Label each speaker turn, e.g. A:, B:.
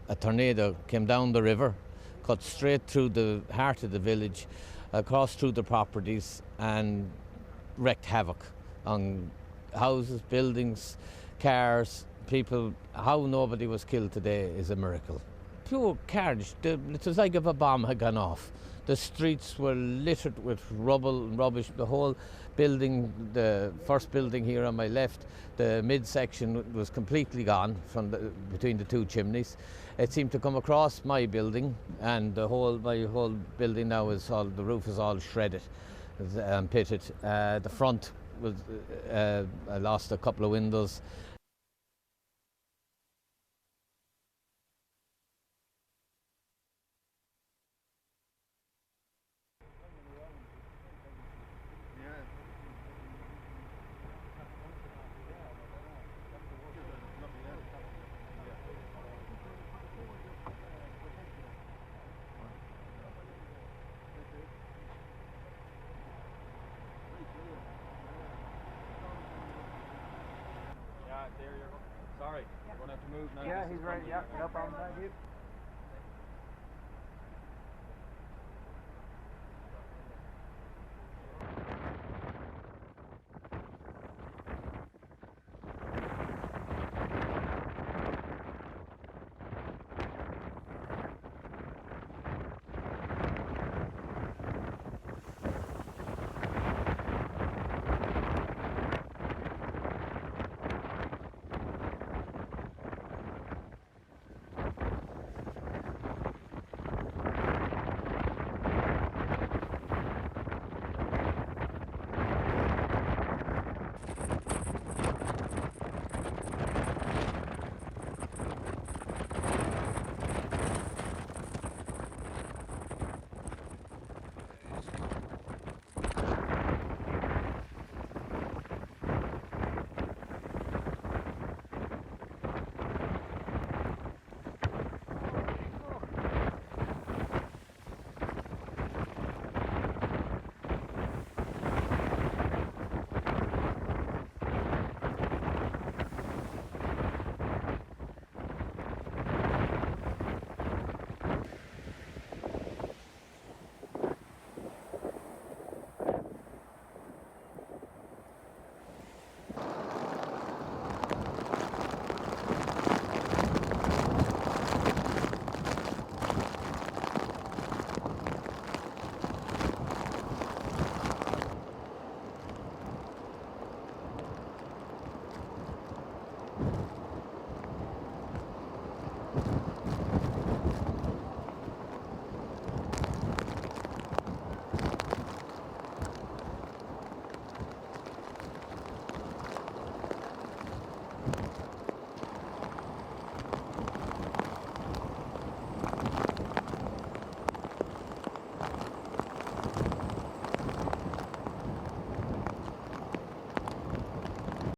A: a tornado came down the river, cut straight through the heart of the village, across through the properties, and wreaked havoc on houses, buildings, cars, people. How nobody was killed today is a miracle. Pure carnage. It was like if a bomb had gone off. The streets were littered with rubble and rubbish. The whole building, the first building here on my left, the midsection was completely gone from between the two chimneys. It seemed to come across my building, and my whole building now the roof is all shredded and pitted. The front was, I lost a couple of windows.
B: There you go. Sorry, we're going to have to move now.
C: Yeah, he's right. Yeah, no problem. Thank you.